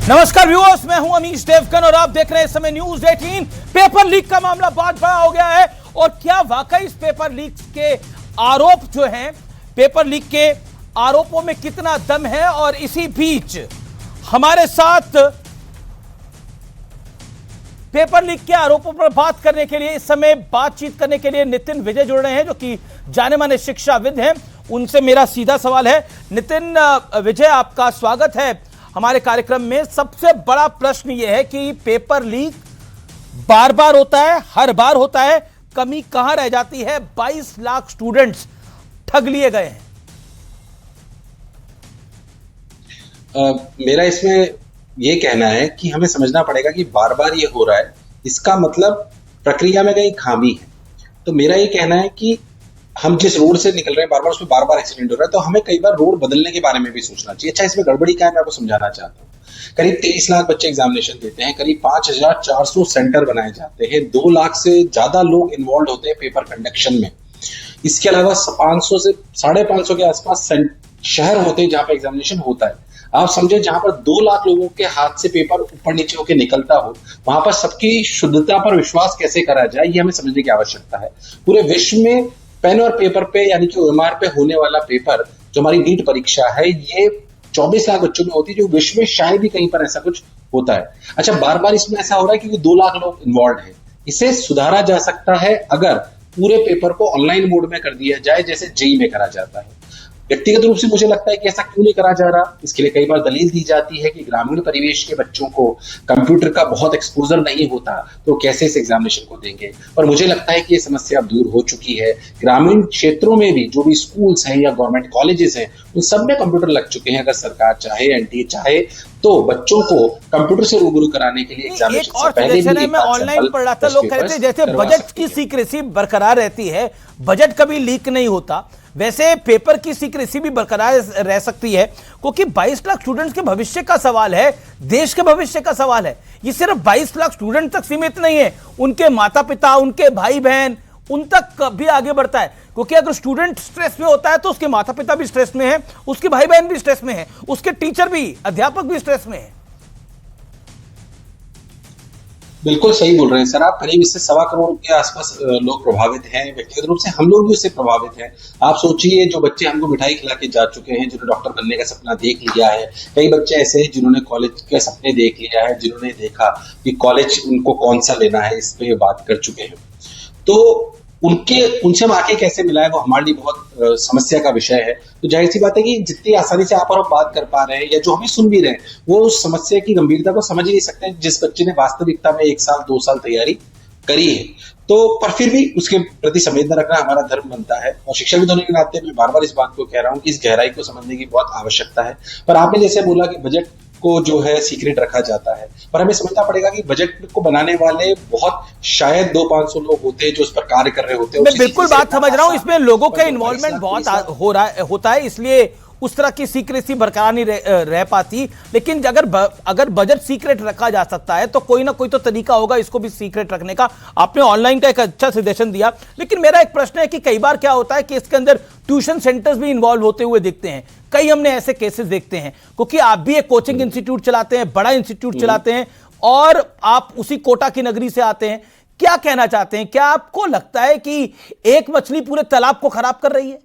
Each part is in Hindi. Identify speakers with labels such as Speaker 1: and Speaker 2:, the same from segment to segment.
Speaker 1: नमस्कार व्यूअर्स, मैं हूं अमीश देवगन और आप देख रहे हैं इस समय न्यूज 18। पेपर लीक का मामला बहुत बड़ा हो गया है और क्या वाकई इस पेपर लीक के आरोप जो हैं, पेपर लीक के आरोपों में कितना दम है। और इसी बीच हमारे साथ पेपर लीक के आरोपों पर बात करने के लिए इस समय बातचीत करने के लिए नितिन विजय जुड़ रहे हैं, जो कि जाने माने शिक्षाविद हैं। उनसे मेरा सीधा सवाल है। नितिन विजय, आपका स्वागत है हमारे कार्यक्रम में। सबसे बड़ा प्रश्न यह है कि पेपर लीक बार बार होता है, हर बार होता है, कमी कहां रह जाती है? 22 लाख स्टूडेंट्स ठग लिए गए हैं।
Speaker 2: मेरा इसमें यह कहना है कि हमें समझना पड़ेगा कि बार बार ये हो रहा है, इसका मतलब प्रक्रिया में कहीं खामी है। तो मेरा ये कहना है कि हम जिस रोड से निकल रहे हैं, बार बार उसमें बार बार एक्सीडेंट हो रहा है, तो हमें कई बार रोड बदलने के बारे में भी सोचना चाहिए। अच्छा, इसमें गड़बड़ी क्या है, मैं आपको समझाना चाहता हूँ। करीब 23 लाख बच्चे एग्जामिनेशन देते हैं, करीब 5400 सेंटर बनाए जाते हैं, 2 लाख से ज्यादा लोग इन्वॉल्व होते हैं पेपर कंडक्शन में। इसके अलावा 500 से 550 के आसपास शहर होते हैं जहां पर एग्जामिनेशन होता है। आप समझे, जहां पर 2 लाख लोगों के हाथ से पेपर ऊपर नीचे होकर निकलता हो, वहां पर सबकी शुद्धता पर विश्वास कैसे करा जाए, ये हमें समझने की आवश्यकता है। पूरे विश्व में पेन और पेपर पे, यानी कि ओएमआर पे होने वाला पेपर, जो हमारी नीट परीक्षा है, ये 24 लाख बच्चों में होती है, जो विश्व में शायद ही कहीं पर ऐसा कुछ होता है। अच्छा, बार बार इसमें ऐसा हो रहा है क्योंकि 2 लाख लोग इन्वॉल्व हैं। इसे सुधारा जा सकता है अगर पूरे पेपर को ऑनलाइन मोड में कर दिया जाए, जैसे जेईई में करा जाता है। व्यक्तिगत रूप से मुझे लगता है कि ऐसा क्यों नहीं करा जा रहा। इसके लिए कई बार दलील दी जाती है कि ग्रामीण परिवेश के बच्चों को कंप्यूटर का बहुत एक्सपोजर नहीं होता, तो कैसे इस एग्जामिनेशन को देंगे। और मुझे लगता है कि ये समस्या अब दूर हो चुकी है। ग्रामीण क्षेत्रों में भी जो भी स्कूल्स हैं या गवर्नमेंट कॉलेजेस हैं, उन सब में कंप्यूटर लग चुके हैं। अगर सरकार चाहे, एनटीए चाहे, तो बच्चों को कंप्यूटर से रूबरू कराने के लिए एग्जामिनेशन से पहले भी
Speaker 1: मैं ऑनलाइन पढ़ रहा था, लोग कहते हैं जैसे बजट की सीक्रेसी बरकरार रहती है, बजट कभी लीक नहीं होता, वैसे पेपर की सीक्रेसी भी बरकरार रह सकती है, क्योंकि 22 लाख स्टूडेंट्स के भविष्य का सवाल है, देश के भविष्य का सवाल है। ये सिर्फ 22 लाख स्टूडेंट तक सीमित नहीं है, उनके माता पिता, उनके भाई बहन, उन तक भी आगे बढ़ता है। क्योंकि अगर स्टूडेंट स्ट्रेस में होता है तो उसके माता पिता भी स्ट्रेस में है, उसके भाई बहन भी स्ट्रेस में है, उसके टीचर भी, अध्यापक भी स्ट्रेस में है।
Speaker 2: बिल्कुल सही बोल रहे हैं सर आप। करीब इससे 1.25 करोड़ के आसपास लोग प्रभावित हैं। व्यक्तिगत रूप से हम लोग भी उससे प्रभावित हैं। आप सोचिए, जो बच्चे हमको मिठाई खिला के जा चुके हैं, जिन्होंने डॉक्टर बनने का सपना देख लिया है, कई बच्चे ऐसे हैं जिन्होंने कॉलेज के सपने देख लिया है, जिन्होंने देखा कि कॉलेज उनको कौन सा लेना है, इस पे बात कर चुके हैं। तो उनसे हम आके कैसे मिलाएं, वो हमारे लिए बहुत समस्या का विषय है। तो जाहिर सी बात है कि जितनी आसानी से आप और हम बात कर पा रहे हैं या जो हमें सुन भी रहे हैं, वो उस समस्या की गंभीरता को समझ ही नहीं सकते जिस बच्चे ने वास्तविकता में 1 साल 2 साल तैयारी करी है। तो पर फिर भी उसके प्रति संवेदना रखना हमारा धर्म बनता है। और शिक्षाविद होने के नाते मैं बार बार इस बात को कह रहा हूं कि इस गहराई को समझने की बहुत आवश्यकता है। पर आपने जैसे बोला कि बजट को जो है सीक्रेट रखा जाता है, पर हमें समझना पड़ेगा कि बजट को बनाने वाले बहुत शायद 200-500 लोग होते हैं जो इस पर कार्य कर रहे होते हैं। मैं
Speaker 1: बिल्कुल बात समझ रहा हूं, इसमें लोगों का इन्वॉल्वमेंट बहुत होता है, इसलिए उस तरह की सीक्रेसी बरकरार नहीं रह पाती। लेकिन अगर बजट सीक्रेट रखा जा सकता है तो कोई ना कोई तो तरीका होगा इसको भी सीक्रेट रखने का। आपने ऑनलाइन का एक अच्छा सजेशन दिया, लेकिन मेरा एक प्रश्न है कि कई बार क्या होता है कि इसके अंदर ट्यूशन सेंटर्स भी इन्वॉल्व होते हुए दिखते हैं। कई हमने ऐसे केसेस देखते हैं, क्योंकि आप भी एक कोचिंग इंस्टीट्यूट चलाते हैं, बड़ा इंस्टीट्यूट चलाते हैं, और आप उसी कोटा की नगरी से आते हैं। क्या कहना चाहते हैं? क्या आपको लगता है कि एक मछली पूरे तालाब को खराब कर रही है?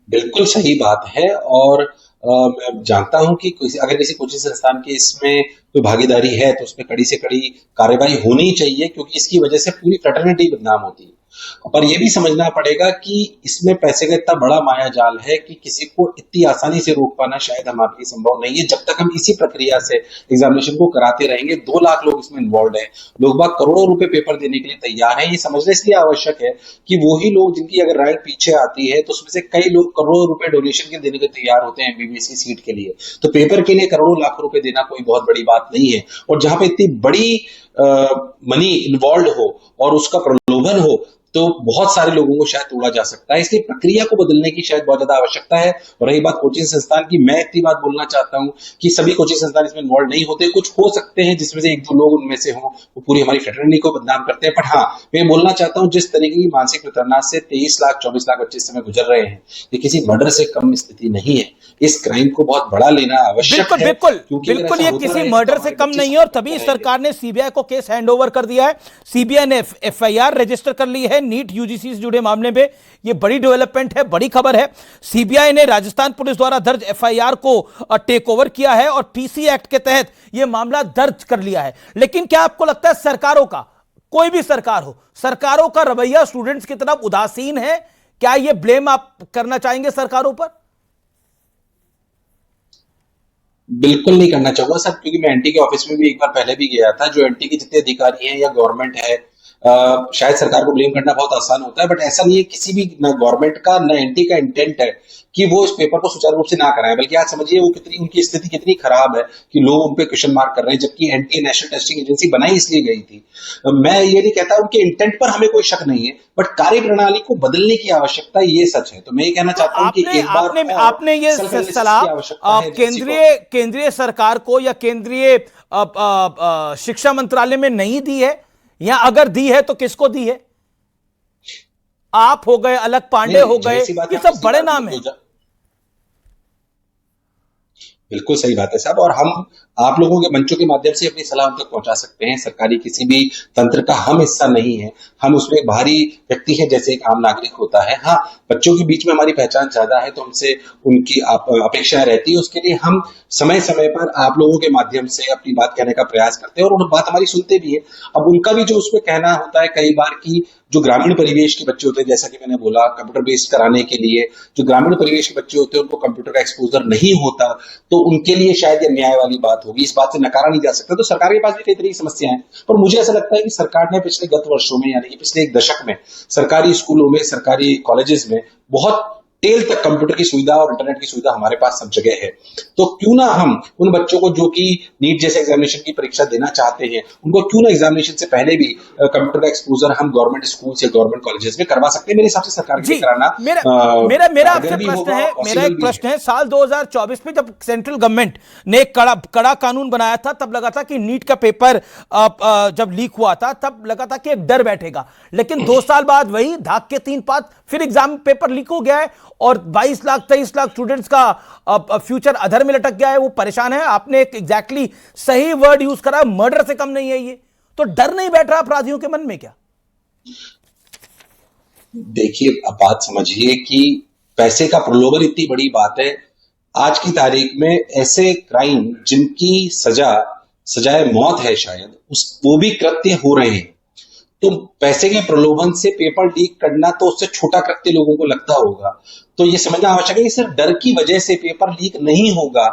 Speaker 2: बिल्कुल सही बात है। और मैं जानता हूं कि अगर किसी कोचिंग संस्थान की इसमें कोई भागीदारी है तो उसमें कड़ी से कड़ी कार्रवाई होनी चाहिए, क्योंकि इसकी वजह से पूरी फ्रेटर्निटी बदनाम होती है। पर यह भी समझना पड़ेगा कि इसमें पैसे का इतना बड़ा माया जाल है कि किसी को इतनी आसानी से रोक पाना शायद हमारे लिए संभव नहीं है। जब तक हम इसी प्रक्रिया से एग्जामिनेशन को कराते रहेंगे, 2 लाख लोग इसमें इन्वॉल्व हैं, लोग बाग करोड़ों रुपए पेपर देने के लिए तैयार हैं। ये समझना इसलिए आवश्यक है कि वही लोग जिनकी अगर रैंक पीछे आती है तो उसमें से कई लोग करोड़ों रुपए डोनेशन के देने को तैयार होते हैं एमबीबीएस की सीट के लिए। तो पेपर के लिए करोड़ों लाख रुपए देना कोई बहुत बड़ी बात नहीं है। और जहां पे इतनी बड़ी मनी इन्वॉल्व हो और उसका प्रलोभन हो, तो बहुत सारे लोगों को शायद तोड़ा जा सकता है। इसलिए प्रक्रिया को बदलने की शायद बहुत ज्यादा आवश्यकता है। और रही बात कोचिंग संस्थान की, मैं इतनी बात बोलना चाहता हूं कि सभी कोचिंग संस्थान इसमें इन्वॉल्व नहीं होते। कुछ हो सकते हैं जिसमें से एक दो लोग उनमें से हों, वो पूरी हमारी फ्रेटर्निटी को बदनाम करते हैं। बट हाँ, मैं बोलना चाहता हूं जिस तरीके की मानसिक प्रताड़ना से 23 लाख 24 लाख बच्चे इस समय गुजर रहे हैं, ये किसी मर्डर से कम स्थिति नहीं है। इस क्राइम को बहुत बड़ा लेना आवश्यक
Speaker 1: बिल्कुल
Speaker 2: है।
Speaker 1: बिल्कुल
Speaker 2: क्योंकि अगर
Speaker 1: बिल्कुल,
Speaker 2: ऐसा
Speaker 1: ये
Speaker 2: होता
Speaker 1: किसी
Speaker 2: रहे
Speaker 1: मर्डर
Speaker 2: तो
Speaker 1: से
Speaker 2: हमारे
Speaker 1: कम
Speaker 2: बच्चे
Speaker 1: नहीं है। और तभी
Speaker 2: रहेंगे।
Speaker 1: सरकार ने सीबीआई को केस हैंडओवर कर दिया है। सीबीआई ने एफआईआर रजिस्टर कर ली है नीट यूजीसी से जुड़े मामले में। ये बड़ी डेवलपमेंट है, बड़ी खबर है। सीबीआई ने राजस्थान पुलिस द्वारा दर्ज एफआईआर को टेक ओवर किया है और पीसी एक्ट के तहत यह मामला दर्ज कर लिया है। लेकिन क्या आपको लगता है सरकारों का, कोई भी सरकार हो, सरकारों का रवैया स्टूडेंट्स की तरफ उदासीन है? क्या यह ब्लेम आप करना चाहेंगे सरकारों पर?
Speaker 2: बिल्कुल नहीं करना चाहूंगा सर, क्योंकि मैं एनटी के ऑफिस में भी एक बार पहले भी गया था। जो एनटी के जितने अधिकारी हैं या गवर्नमेंट है, शायद सरकार को ब्लेम करना बहुत आसान होता है, बट ऐसा नहीं है। किसी भी न गवर्नमेंट का न एनटी का इंटेंट है कि वो इस पेपर को सुचारू रूप से ना कराएं। बल्कि आज समझिए वो कितनी उनकी स्थिति कितनी खराब है कि लोग उन पे क्वेश्चन मार्क कर रहे हैं, जबकि एनटी नेशनल टेस्टिंग एजेंसी बनाई इसलिए गई थी। मैं ये नहीं कहता उनके इंटेंट पर हमें कोई शक नहीं है, बट कार्य प्रणाली को बदलने की आवश्यकता ये सच है। तो मैं ये कहना चाहता हूं कि एक बार
Speaker 1: आपने ये सलाह केंद्रीय सरकार को या केंद्रीय शिक्षा मंत्रालय में नहीं दी है, या अगर दी है तो किसको दी है? आप हो गए, अलग पांडे हो गए, ये सब बड़े नाम हैं।
Speaker 2: बिल्कुल सही बात है साहब, और हम आप लोगों के मंचों के माध्यम से अपनी सलाह उन तक पहुंचा सकते हैं। सरकारी किसी भी तंत्र का हम हिस्सा नहीं है, हम उसमें एक बाहरी व्यक्ति है जैसे एक आम नागरिक होता है। हाँ, बच्चों के बीच में हमारी पहचान ज्यादा है तो हमसे उनकी अपेक्षाएं रहती है। उसके लिए हम समय समय पर आप लोगों के माध्यम से अपनी बात कहने का प्रयास करते हैं और उन बात हमारी सुनते भी है। अब उनका भी जो उसमें कहना होता है कई बार कि जो ग्रामीण परिवेश के बच्चे होते हैं, जैसा कि मैंने बोला, कंप्यूटर बेस्ड कराने के लिए जो ग्रामीण परिवेश के बच्चे होते हैं उनको कंप्यूटर का एक्सपोजर नहीं होता, तो उनके लिए शायद ये न्याय वाली बात होगी। इस बात से नकारा नहीं जा सकता। तो सरकार के पास भी कई तरह की समस्याएं हैं, पर मुझे ऐसा लगता है कि सरकार ने पिछले गत वर्षों में, यानी कि पिछले एक दशक में, सरकारी स्कूलों में, सरकारी कॉलेजेस में बहुत टेल तक कंप्यूटर की सुविधा और इंटरनेट की सुविधा हमारे पास सब जगह है। तो क्यों ना हम उन बच्चों को जो कि नीट जैसे एग्जामिनेशन की परीक्षा देना चाहते हैं, उनको क्यों ना एग्जामिनेशन से पहले भी कंप्यूटर का एक्सपोजर हम गवर्नमेंट स्कूल या गवर्नमेंट कॉलेजेस में करवा सकते हैं। मेरे हिसाब से सरकार के लिए कराना
Speaker 1: मेरा आपसे प्रश्न है, मेरा एक प्रश्न है। साल 2024 में जब सेंट्रल गवर्नमेंट ने कड़ा कानून बनाया था, तब लगा था कि नीट का पेपर जब लीक हुआ था तब लगा था कि एक डर बैठेगा। लेकिन 2 साल बाद वही धाक के 3 पात फिर एग्जाम पेपर लीक हो गया है और 22 लाख 23 लाख स्टूडेंट्स का फ्यूचर अधर में लटक गया है, वो परेशान है। आपने एक एग्जैक्टली सही वर्ड यूज करा, मर्डर से कम नहीं है ये। तो डर नहीं बैठ रहा अपराधियों के मन में क्या?
Speaker 2: देखिए, अब बात समझिए कि पैसे का प्रलोभन इतनी बड़ी बात है। आज की तारीख में ऐसे क्राइम जिनकी सजाए मौत है शायद, वो भी कृत्य हो रहे हैं। तो पैसे के प्रलोभन से पेपर लीक करना तो उससे छोटा कृत्य लोगों को लगता होगा। तो ये समझना आवश्यक है कि सिर्फ डर की वजह से पेपर लीक नहीं होगा।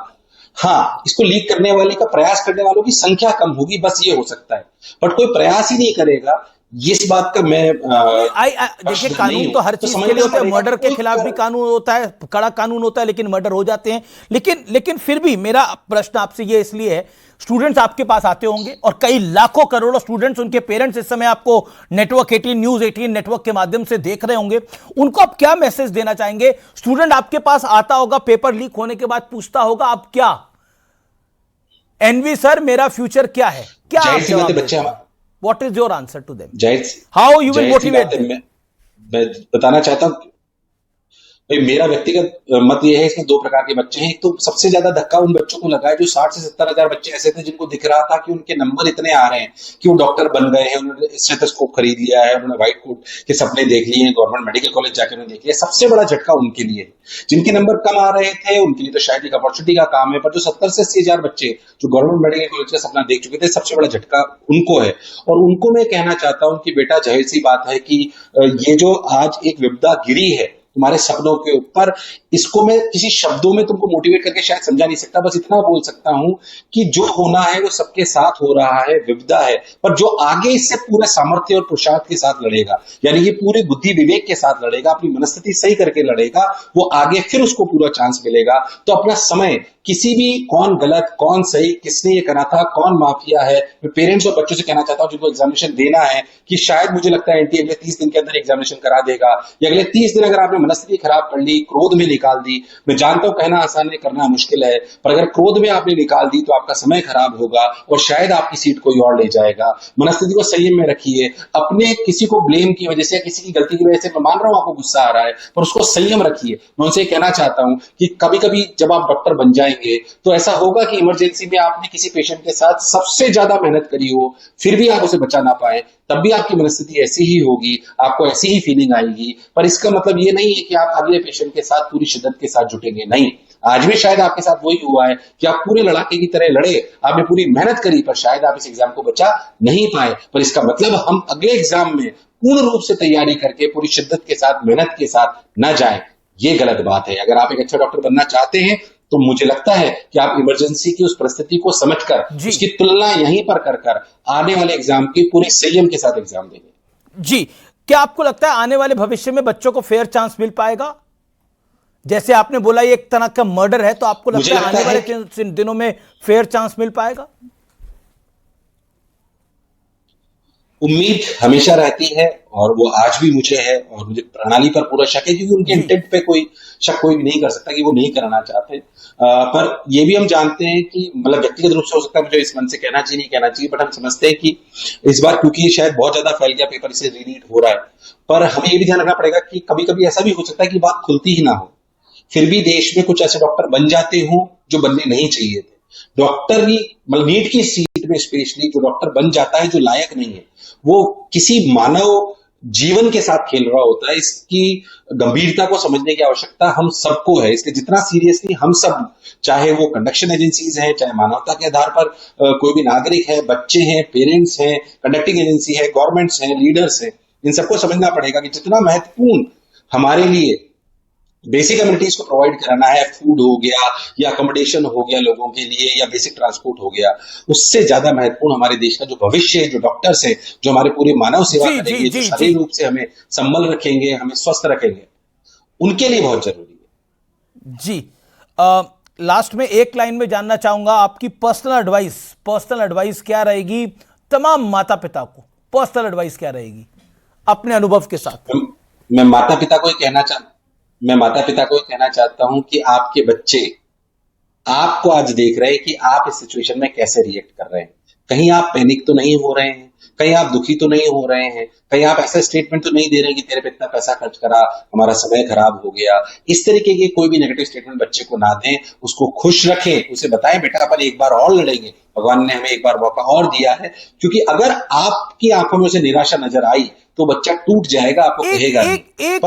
Speaker 2: हाँ, इसको लीक करने वाले का प्रयास करने वालों की संख्या कम होगी, बस ये हो सकता है। बट कोई प्रयास ही नहीं करेगा, इस बात का मैं
Speaker 1: देखिए, कानून तो हर चीज के लिए होता है। मर्डर के खिलाफ भी कानून होता है, कड़ा कानून होता है, लेकिन मर्डर हो जाते हैं। लेकिन फिर भी मेरा प्रश्न आपसे ये इसलिए है, स्टूडेंट्स आपके पास आते होंगे और कई लाखों करोड़ों स्टूडेंट्स, उनके पेरेंट्स इस समय आपको नेटवर्क 18 न्यूज़ 18 नेटवर्क के माध्यम से देख रहे होंगे। उनको आप क्या मैसेज देना चाहेंगे? स्टूडेंट आपके पास आता होगा, पेपर लीक होने के बाद पूछता होगा, आप क्या एनवी सर, मेरा फ्यूचर क्या है? क्या आप जवाब देते हैं? What is your answer to them? How you will motivate them?
Speaker 2: मैं बताना चाहता हूं भाई, मेरा व्यक्तिगत मत यह है, इसमें 2 प्रकार के बच्चे हैं। एक तो सबसे ज्यादा धक्का उन बच्चों को लगा है जो 60 से 70 हजार बच्चे ऐसे थे जिनको दिख रहा था कि उनके नंबर इतने आ रहे हैं कि वो डॉक्टर बन गए हैं, उन्होंने स्टेथोस्कोप खरीद लिया है, उन्होंने व्हाइट कोट के सपने देख लिए हैं, गवर्नमेंट मेडिकल कॉलेज जाकर उन्होंने देख लिया। सबसे बड़ा झटका उनके लिए। जिनके नंबर कम आ रहे थे उनके लिए तो शायद एक अपॉर्चुनिटी का काम है, पर जो 70 से 80 हजार बच्चे जो गवर्नमेंट मेडिकल कॉलेज का सपना देख चुके थे, सबसे बड़ा झटका उनको है। और उनको मैं कहना चाहता हूं कि बेटा, जाहिर सी बात है कि ये जो आज एक विपदा गिरी है तुम्हारे सपनों के ऊपर, इसको मैं किसी शब्दों में तुमको मोटिवेट करके शायद समझा नहीं सकता। बस इतना बोल सकता हूं कि जो होना है वो सबके साथ हो रहा है, विपदा है, पर जो आगे इससे पूरे सामर्थ्य और पुरुषार्थ के साथ लड़ेगा, यानी कि पूरे बुद्धि विवेक के साथ लड़ेगा, अपनी मनस्थिति सही करके लड़ेगा, वो आगे फिर उसको पूरा चांस मिलेगा। तो अपना समय किसी भी कौन गलत कौन सही किसने ये करा था कौन माफिया है, मैं पेरेंट्स और बच्चों से कहना चाहता हूं जिनको एग्जामिनेशन देना है कि शायद मुझे लगता है एनटीए अगले 30 दिन के अंदर एग्जामिनेशन करा देगा, या अगले 30 दिन अगर आपने मनस्थिति खराब कर ली, क्रोध में निकाल दी, मैं जानता हूं कहना आसान है करना मुश्किल है, पर अगर क्रोध में आपने निकाल दी तो आपका समय खराब होगा और शायद आपकी सीट कोई और ले जाएगा। मनस्थिति को संयम में रखिए, अपने किसी को ब्लेम की वजह से या किसी की गलती की वजह से, मैं मान रहा हूं आपको गुस्सा आ रहा है, पर उसको संयम रखिए। मैं उनसे कहना चाहता हूं कि कभी कभी जब आप डॉक्टर बन जाएंगे तो ऐसा होगा कि इमरजेंसी में आपने किसी पेशेंट के साथ सबसे ज्यादा मेहनत करी हो, फिर भी आप उसे बचा ना पाए, तब भी आपकी मनस्थिति ऐसी ही होगी, आपको ऐसी ही फीलिंग आएगी। पर इसका मतलब ये नहीं है कि आप अगले पेशेंट के साथ पूरी शिद्दत के साथ जुटेंगे, नहीं। आज भी शायद आपके साथ वही हुआ है कि आप पूरे लड़ाके की तरह लड़े, आपने पूरी मेहनत करी, पर शायद आप इस एग्जाम को बचा नहीं पाए। पर इसका मतलब हम अगले एग्जाम में पूर्ण रूप से तैयारी करके पूरी शिद्दत के साथ मेहनत के साथ न जाए, ये गलत बात है। अगर आप एक अच्छा डॉक्टर बनना चाहते हैं तो मुझे लगता है कि आप इमरजेंसी की उस परिस्थिति को समझकर उसकी तुलना यहीं पर कर आने वाले एग्जाम की पूरे संयम के साथ एग्जाम देंगे।
Speaker 1: जी, क्या आपको लगता है आने वाले भविष्य में बच्चों को फेयर चांस मिल पाएगा? जैसे आपने बोला ये एक तरह का मर्डर है, तो आपको लगता है आने वाले दिनों में फेयर चांस मिल पाएगा?
Speaker 2: उम्मीद हमेशा रहती है और वो आज भी मुझे है, और मुझे प्रणाली पर पूरा शक है, क्योंकि उनके इंटेंट पे कोई शक कोई भी नहीं कर सकता कि वो नहीं कराना चाहते। पर ये भी हम जानते हैं कि मतलब व्यक्तिगत रूप से हो सकता है मुझे इस मन से कहना चाहिए नहीं कहना चाहिए, बट हम समझते हैं कि इस बार क्योंकि ये शायद बहुत ज्यादा फैल गया, पेपर इसे रीरीड हो रहा है, पर हमें ये भी ध्यान रखना पड़ेगा कि कभी कभी ऐसा भी हो सकता है कि बात खुलती ही ना हो, फिर भी देश में कुछ ऐसे डॉक्टर बन जाते हों जो बनने नहीं चाहिए थे। डॉक्टर ही मतलब नीट की सीट में स्पेशली जो डॉक्टर बन जाता है जो लायक नहीं है, वो किसी मानव जीवन के साथ खेल रहा होता है। इसकी गंभीरता को समझने की आवश्यकता हम सबको है, इसलिए जितना सीरियसली हम सब, चाहे वो कंडक्शन एजेंसीज हैं, चाहे मानवता के आधार पर कोई भी नागरिक है, बच्चे हैं, पेरेंट्स हैं, कंडक्टिंग एजेंसी है, गवर्नमेंट्स हैं, लीडर्स हैं, इन सबको समझना पड़ेगा कि जितना महत्वपूर्ण हमारे लिए बेसिक कम्युनिटीज को प्रोवाइड कराना है, फूड हो गया या अकोमोडेशन हो गया लोगों के लिए, या बेसिक ट्रांसपोर्ट हो गया, उससे ज्यादा महत्वपूर्ण हमारे देश का जो भविष्य है, जो डॉक्टर्स हैं, जो हमारे पूरे मानव सेवा करेंगे, जो शारीरिक रूप से हमें संबल रखेंगे, हमें स्वस्थ रखेंगे, उनके लिए बहुत जरूरी है।
Speaker 1: जी, लास्ट में एक लाइन में जानना चाहूंगा आपकी पर्सनल एडवाइस क्या रहेगी तमाम माता पिता को? पर्सनल एडवाइस क्या रहेगी अपने अनुभव के साथ?
Speaker 2: मैं माता पिता को कहना चाहता हूं कि आपके बच्चे आपको आज देख रहे हैं कि आप इस सिचुएशन में कैसे रिएक्ट कर रहे हैं। कहीं आप पैनिक तो नहीं हो रहे हैं, कहीं आप दुखी तो नहीं हो रहे हैं, कहीं आप ऐसा स्टेटमेंट तो नहीं दे रहे हैं कि तेरे पे इतना पैसा खर्च करा, हमारा समय खराब हो गया। इस तरीके के कोई भी नेगेटिव स्टेटमेंट बच्चे को ना दें, उसको खुश रखें, उसे बताएं बेटा अपन एक बार और लड़ेंगे, भगवान ने हमें एक बार मौका और दिया है। क्योंकि अगर आपकी आंखों में उसे निराशा नजर आई तो बच्चा टूट जाएगा, आपको कहेगा
Speaker 1: एक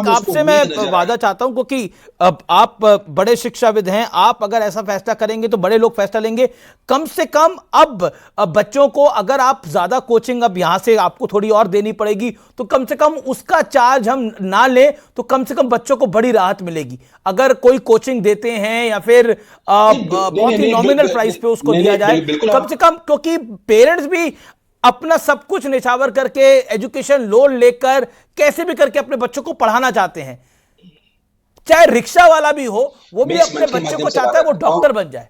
Speaker 1: आपसे मैं वादा चाहता हूं, क्योंकि अब आप बड़े शिक्षाविद हैं, आप अगर ऐसा फैसला करेंगे तो बड़े लोग फैसला लेंगे। कम से कम अब बच्चों को अगर आप ज्यादा कोचिंग अब यहां से आपको थोड़ी और देनी पड़ेगी, तो कम से कम उसका चार्ज हम ना लें तो कम से कम बच्चों को बड़ी राहत मिलेगी। अगर कोई कोचिंग देते हैं या फिर बहुत ही नॉमिनल प्राइस पे उसको दिया जाए, कम से कम, क्योंकि पेरेंट्स भी अपना सब कुछ निछावर करके एजुकेशन लोन लेकर कैसे भी करके अपने बच्चों को पढ़ाना चाहते हैं। चाहे रिक्शा वाला भी हो, वो भी अपने बच्चे को चाहता है वो डॉक्टर बन जाए।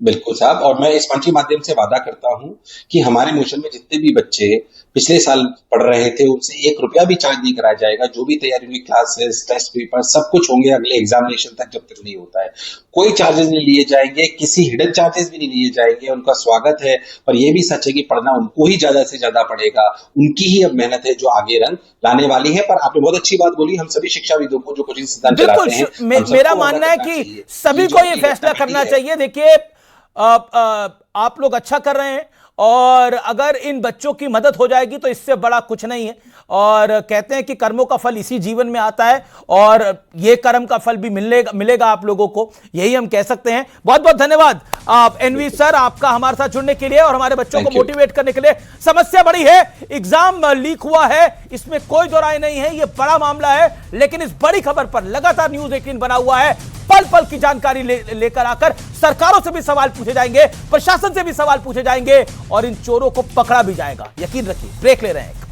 Speaker 2: बिल्कुल साहब, और मैं इस मंच के माध्यम से वादा करता हूं कि हमारे मिशन में जितने भी बच्चे पिछले साल पढ़ रहे थे उनसे 1 रुपया भी चार्ज नहीं कराया जाएगा। जो भी तैयारी हुई, क्लासेस, टेस्ट पेपर, सब कुछ होंगे अगले एग्जामिनेशन तक, जब तक नहीं होता है। कोई चार्जेस नहीं लिए जाएंगे, किसी हिडन चार्जेस भी नहीं लिए जाएंगे। उनका स्वागत है, पर यह भी सच है कि पढ़ना उनको ही ज्यादा से ज्यादा पड़ेगा। उनकी ही अब मेहनत है जो आगे रंग लाने वाली है। पर आपने बहुत अच्छी बात बोली, हम सभी शिक्षाविदों को जो कोचिंग संस्थान चलाते हैं,
Speaker 1: मेरा मानना है कि सभी को यह फैसला करना चाहिए। देखिए, आप लोग अच्छा कर रहे हैं, और अगर इन बच्चों की मदद हो जाएगी तो इससे बड़ा कुछ नहीं है। और कहते हैं कि कर्मों का फल इसी जीवन में आता है, और ये कर्म का फल भी मिलेगा आप लोगों को, यही हम कह सकते हैं। बहुत बहुत धन्यवाद एनवी सर, आपका हमारे साथ जुड़ने के लिए और हमारे बच्चों को मोटिवेट करने के लिए। समस्या बड़ी है, एग्जाम लीक हुआ है, इसमें कोई दो राय नहीं है, ये बड़ा मामला है, लेकिन इस बड़ी खबर पर लगातार न्यूज़ 18 बना हुआ है। पल पल की जानकारी लेकर आकर सरकारों से भी सवाल पूछे जाएंगे, प्रशासन से भी सवाल पूछे जाएंगे, और इन चोरों को पकड़ा भी जाएगा, यकीन रखिए। ब्रेक ले रहे हैं।